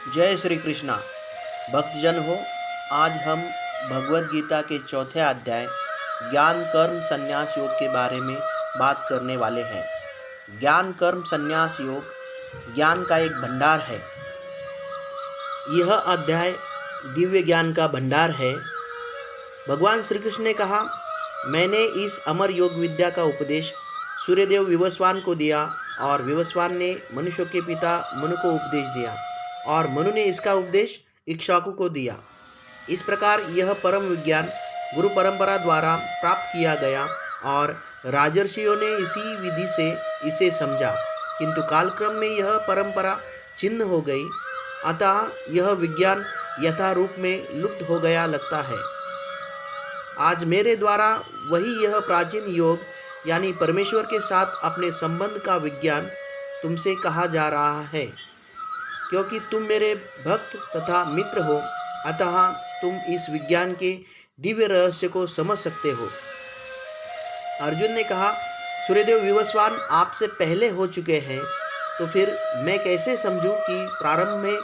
जय श्री कृष्णा। भक्तजन हो, आज हम भगवत गीता के चौथे अध्याय ज्ञान कर्म संन्यास योग के बारे में बात करने वाले हैं। ज्ञान कर्म संन्यास योग ज्ञान का एक भंडार है। यह अध्याय दिव्य ज्ञान का भंडार है। भगवान श्री कृष्ण ने कहा, मैंने इस अमर योग विद्या का उपदेश सूर्यदेव विवस्वान को दिया और विवस्वान ने मनुष्यों के पिता मनु को उपदेश दिया और मनु ने इसका उपदेश इक्ष्वाकु को दिया। इस प्रकार यह परम विज्ञान गुरु परंपरा द्वारा प्राप्त किया गया और राजर्षियों ने इसी विधि से इसे समझा, किंतु कालक्रम में यह परंपरा छिन्न हो गई, अतः यह विज्ञान यथारूप में लुप्त हो गया लगता है। आज मेरे द्वारा वही यह प्राचीन योग यानी परमेश्वर के साथ अपने संबंध का विज्ञान तुमसे कहा जा रहा है, क्योंकि तुम मेरे भक्त तथा मित्र हो, अतः तुम इस विज्ञान के दिव्य रहस्य को समझ सकते हो। अर्जुन ने कहा, सूर्यदेव विवस्वान आपसे पहले हो चुके हैं, तो फिर मैं कैसे समझूं कि प्रारंभ में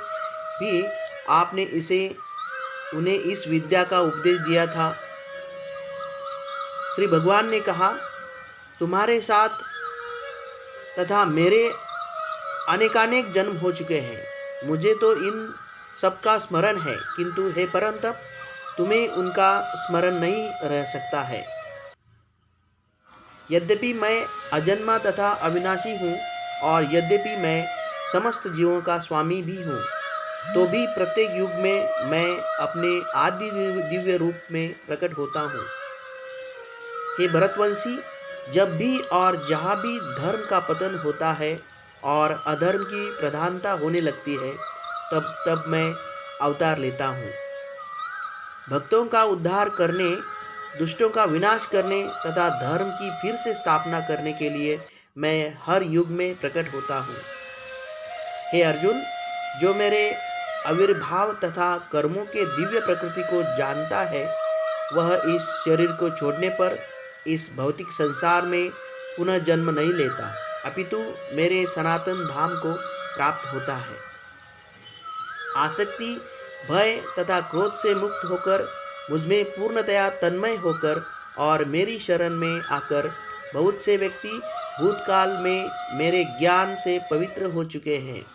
भी आपने उन्हें इस विद्या का उपदेश दिया था। श्री भगवान ने कहा, तुम्हारे साथ तथा मेरे अनेकानेक जन्म हो चुके हैं, मुझे तो इन सबका स्मरण है, किंतु हे परंतप, तुम्हें उनका स्मरण नहीं रह सकता है। यद्यपि मैं अजन्मा तथा अविनाशी हूँ और यद्यपि मैं समस्त जीवों का स्वामी भी हूँ, तो भी प्रत्येक युग में मैं अपने आदि दिव्य रूप में प्रकट होता हूँ। हे भरतवंशी, जब भी और जहाँ भी धर्म का पतन होता है और अधर्म की प्रधानता होने लगती है, तब तब मैं अवतार लेता हूँ। भक्तों का उद्धार करने, दुष्टों का विनाश करने तथा धर्म की फिर से स्थापना करने के लिए मैं हर युग में प्रकट होता हूँ। हे अर्जुन, जो मेरे आविर्भाव तथा कर्मों के दिव्य प्रकृति को जानता है, वह इस शरीर को छोड़ने पर इस भौतिक संसार में पुनः जन्म नहीं लेता, अपितु मेरे सनातन धाम को प्राप्त होता है। आसक्ति, भय तथा क्रोध से मुक्त होकर मुझमें पूर्णतया तन्मय होकर और मेरी शरण में आकर बहुत से व्यक्ति भूतकाल में मेरे ज्ञान से पवित्र हो चुके हैं।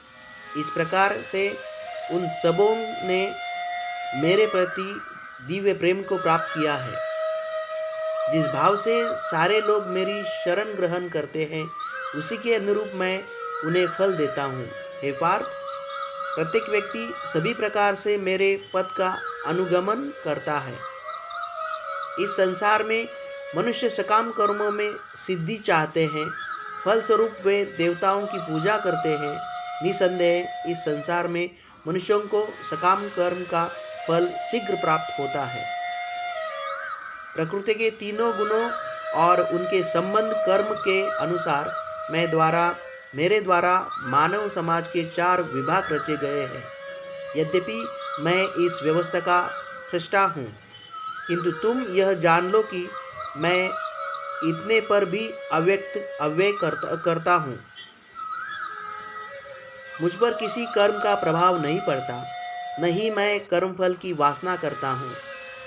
इस प्रकार से उन सबों ने मेरे प्रति दिव्य प्रेम को प्राप्त किया है। जिस भाव से सारे लोग मेरी शरण ग्रहण करते हैं, उसी के अनुरूप मैं उन्हें फल देता हूँ। हे पार्थ, प्रत्येक व्यक्ति सभी प्रकार से मेरे पद का अनुगमन करता है। इस संसार में मनुष्य सकाम कर्मों में सिद्धि चाहते हैं, फलस्वरूप वे देवताओं की पूजा करते हैं। निसंदेह इस संसार में मनुष्यों को सकाम कर्म का फल शीघ्र प्राप्त होता है। प्रकृति के तीनों गुणों और उनके संबंध कर्म के अनुसार मेरे द्वारा मानव समाज के 4 विभाग रचे गए हैं। यद्यपि मैं इस व्यवस्था का सृष्टा हूँ, किंतु तुम यह जान लो कि मैं इतने पर भी अव्यय करता हूँ। मुझ पर किसी कर्म का प्रभाव नहीं पड़ता, न ही मैं कर्मफल की वासना करता हूँ।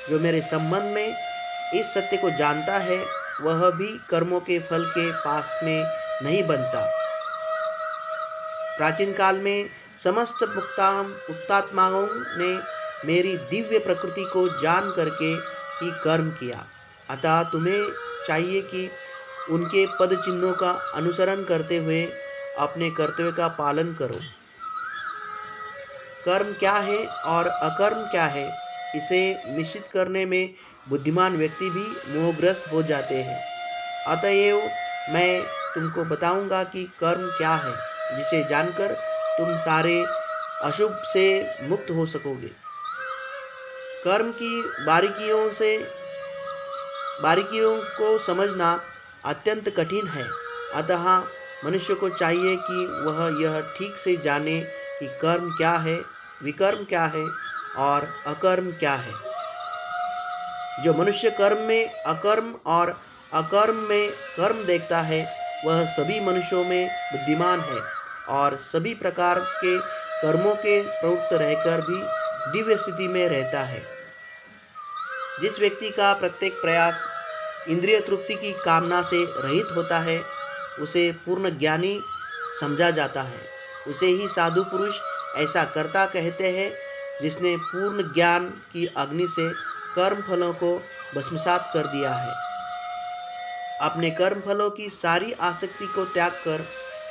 जो मेरे संबंध में इस सत्य को जानता है, वह भी कर्मों के फल के पास में नहीं बनता। प्राचीन काल में समस्त मुक्तात्माओं ने मेरी दिव्य प्रकृति को जान करके ही कर्म किया, अतः तुम्हें चाहिए कि उनके पद चिन्हों का अनुसरण करते हुए अपने कर्तव्य का पालन करो। कर्म क्या है और अकर्म क्या है, इसे निश्चित करने में बुद्धिमान व्यक्ति भी मोहग्रस्त हो जाते हैं। अतएव मैं तुमको बताऊंगा कि कर्म क्या है, जिसे जानकर तुम सारे अशुभ से मुक्त हो सकोगे। कर्म की बारीकियों को समझना अत्यंत कठिन है, अतः मनुष्य को चाहिए कि वह यह ठीक से जाने कि कर्म क्या है, विकर्म क्या है और अकर्म क्या है। जो मनुष्य कर्म में अकर्म और अकर्म में कर्म देखता है, वह सभी मनुष्यों में बुद्धिमान है और सभी प्रकार के कर्मों के प्रवृत्त रहकर भी दिव्य स्थिति में रहता है। जिस व्यक्ति का प्रत्येक प्रयास इंद्रिय तृप्ति की कामना से रहित होता है, उसे पूर्ण ज्ञानी समझा जाता है। उसे ही साधु पुरुष ऐसा कर्ता कहते हैं, जिसने पूर्ण ज्ञान की अग्नि से कर्म फलों को भस्मसात कर दिया है। अपने कर्म फलों की सारी आसक्ति को त्याग कर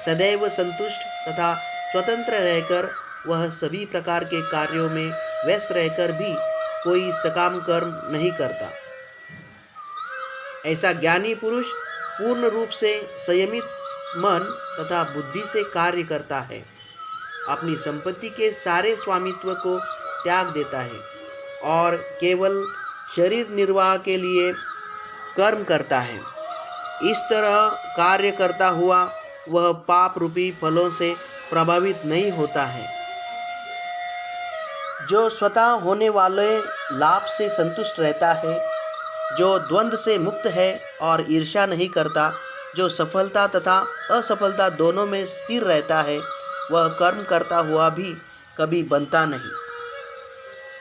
सदैव संतुष्ट तथा स्वतंत्र रहकर वह सभी प्रकार के कार्यों में व्यस्त रहकर भी कोई सकाम कर्म नहीं करता। ऐसा ज्ञानी पुरुष पूर्ण रूप से संयमित मन तथा बुद्धि से कार्य करता है, अपनी संपत्ति के सारे स्वामित्व को त्याग देता है और केवल शरीर निर्वाह के लिए कर्म करता है। इस तरह कार्य करता हुआ वह पाप रूपी फलों से प्रभावित नहीं होता है। जो स्वतः होने वाले लाभ से संतुष्ट रहता है, जो द्वंद्व से मुक्त है और ईर्ष्या नहीं करता, जो सफलता तथा असफलता दोनों में स्थिर रहता है, वह कर्म करता हुआ भी कभी बनता नहीं।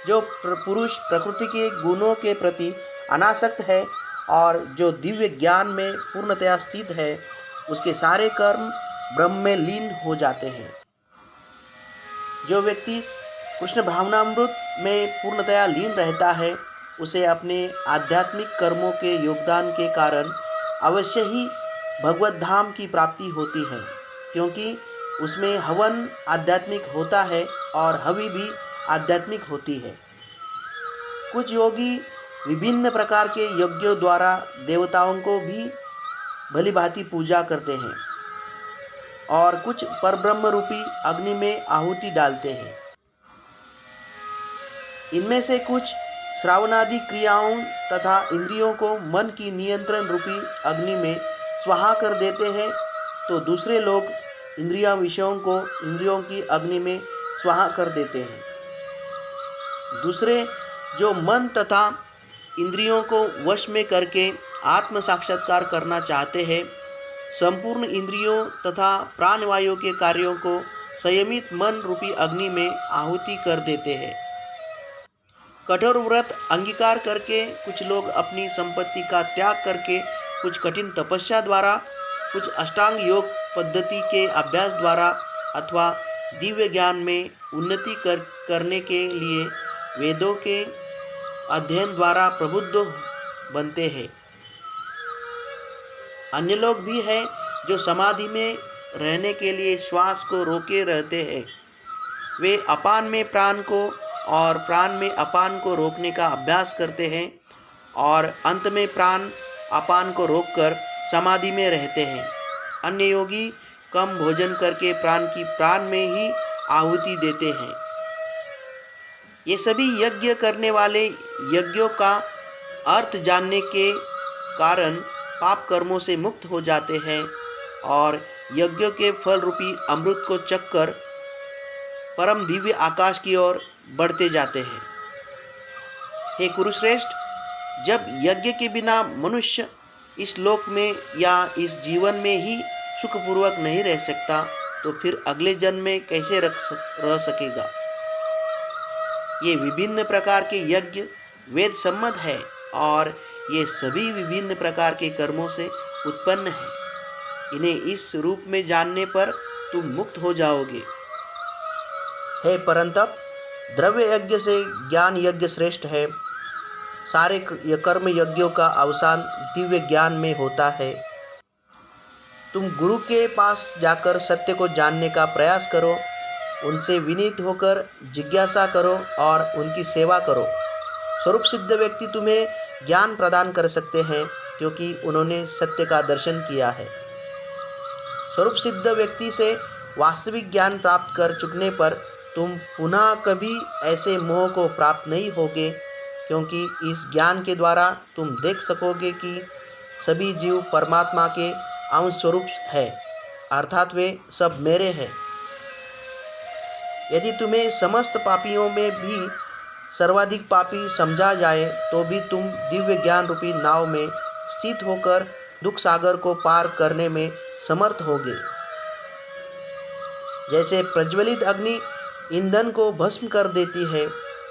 जो पुरुष प्रकृति के गुणों के प्रति अनासक्त है और जो दिव्य ज्ञान में पूर्णतया स्थित है, उसके सारे कर्म ब्रह्म में लीन हो जाते हैं। जो व्यक्ति कृष्ण भावनामृत में पूर्णतया लीन रहता है, उसे अपने आध्यात्मिक कर्मों के योगदान के कारण अवश्य ही भगवत धाम की प्राप्ति होती है, क्योंकि उसमें हवन आध्यात्मिक होता है और हवि भी आध्यात्मिक होती है। कुछ योगी विभिन्न प्रकार के यज्ञों द्वारा देवताओं को भी भली भांति पूजा करते हैं और कुछ परब्रह्म रूपी अग्नि में आहुति डालते हैं। इनमें से कुछ श्रावणादि क्रियाओं तथा इंद्रियों को मन की नियंत्रण रूपी अग्नि में स्वाहा कर देते हैं, तो दूसरे लोग इंद्रिया विषयों को इंद्रियों की अग्नि में स्वाहा कर देते हैं। दूसरे जो मन तथा इंद्रियों को वश में करके आत्म साक्षात्कार करना चाहते हैं, संपूर्ण इंद्रियों तथा प्राणवायु के कार्यों को संयमित मन रूपी अग्नि में आहुति कर देते हैं। कठोर व्रत अंगीकार करके कुछ लोग अपनी संपत्ति का त्याग करके, कुछ कठिन तपस्या द्वारा, कुछ अष्टांग योग पद्धति के अभ्यास द्वारा अथवा दिव्य ज्ञान में उन्नति करने के लिए वेदों के अध्ययन द्वारा प्रबुद्ध बनते हैं। अन्य लोग भी हैं जो समाधि में रहने के लिए श्वास को रोके रहते हैं। वे अपान में प्राण को और प्राण में अपान को रोकने का अभ्यास करते हैं और अंत में प्राण अपान को रोककर समाधि में रहते हैं। अन्य योगी कम भोजन करके प्राण की प्राण में ही आहुति देते हैं। ये सभी यज्ञ करने वाले यज्ञों का अर्थ जानने के कारण पाप कर्मों से मुक्त हो जाते हैं और यज्ञों के फल रूपी अमृत को चखकर परम दिव्य आकाश की ओर बढ़ते जाते हैं। हे कुरुश्रेष्ठ, जब यज्ञ के बिना मनुष्य इस लोक में या इस जीवन में ही सुखपूर्वक नहीं रह सकता, तो फिर अगले जन्म में कैसे रह सकेगा। ये विभिन्न प्रकार के यज्ञ वेद सम्मत है और ये सभी विभिन्न प्रकार के कर्मों से उत्पन्न है। इन्हें इस रूप में जानने पर तुम मुक्त हो जाओगे। हे परंतप, द्रव्य यज्ञ से ज्ञान यज्ञ श्रेष्ठ है। सारे कर्म यज्ञों का अवसान दिव्य ज्ञान में होता है। तुम गुरु के पास जाकर सत्य को जानने का प्रयास करो, उनसे विनीत होकर जिज्ञासा करो और उनकी सेवा करो। स्वरूप सिद्ध व्यक्ति तुम्हें ज्ञान प्रदान कर सकते हैं, क्योंकि उन्होंने सत्य का दर्शन किया है। स्वरूप सिद्ध व्यक्ति से वास्तविक ज्ञान प्राप्त कर चुकने पर तुम पुनः कभी ऐसे मोह को प्राप्त नहीं होगे, क्योंकि इस ज्ञान के द्वारा तुम देख सकोगे कि सभी जीव परमात्मा के अंश स्वरूप है, अर्थात वे सब मेरे हैं। यदि तुम्हें समस्त पापियों में भी सर्वाधिक पापी समझा जाए, तो भी तुम दिव्य ज्ञान रूपी नाव में स्थित होकर दुख सागर को पार करने में समर्थ होगे। जैसे प्रज्वलित अग्नि ईंधन को भस्म कर देती है,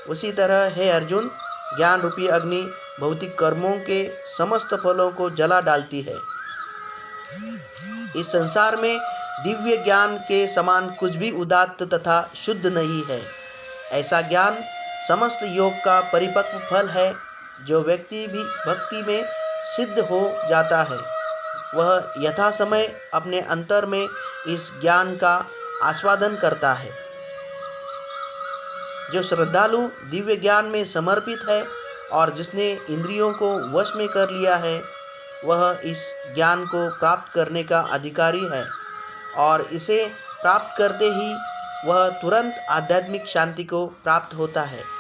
उसी तरह हे अर्जुन, ज्ञान रूपी अग्नि भौतिक कर्मों के समस्त फलों को जला डालती है। इस संसार में दिव्य ज्ञान के समान कुछ भी उदात्त तथा शुद्ध नहीं है। ऐसा ज्ञान समस्त योग का परिपक्व फल है। जो व्यक्ति भी भक्ति में सिद्ध हो जाता है, वह यथा समय अपने अंतर में इस ज्ञान का आस्वादन करता है। जो श्रद्धालु दिव्य ज्ञान में समर्पित है और जिसने इंद्रियों को वश में कर लिया है, वह इस ज्ञान को प्राप्त करने का अधिकारी है और इसे प्राप्त करते ही वह तुरंत आध्यात्मिक शांति को प्राप्त होता है।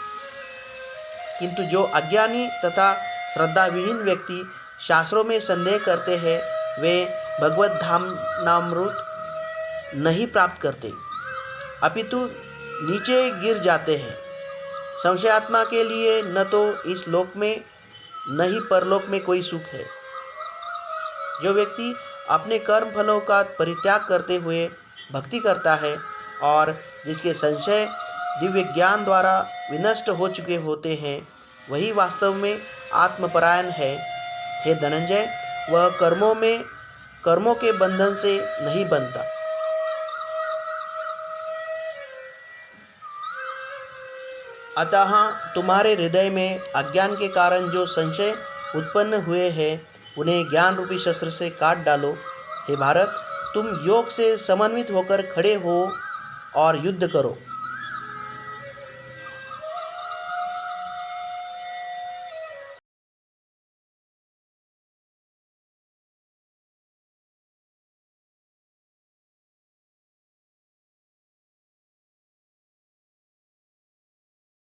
किंतु जो अज्ञानी तथा श्रद्धाविहीन व्यक्ति शास्त्रों में संदेह करते हैं, वे भगवत धामामृत नहीं प्राप्त करते, अपितु नीचे गिर जाते हैं। संशयात्मा के लिए न तो इस लोक में न ही परलोक में कोई सुख है। जो व्यक्ति अपने कर्म फलों का परित्याग करते हुए भक्ति करता है और जिसके संशय दिव्य ज्ञान द्वारा विनष्ट हो चुके होते हैं, वही वास्तव में आत्मपरायण है। हे धनंजय, वह कर्मों के बंधन से नहीं बनता। अतः तुम्हारे हृदय में अज्ञान के कारण जो संशय उत्पन्न हुए हैं, उन्हें ज्ञान रूपी शस्त्र से काट डालो। हे भारत, तुम योग से समन्वित होकर खड़े हो और युद्ध करो।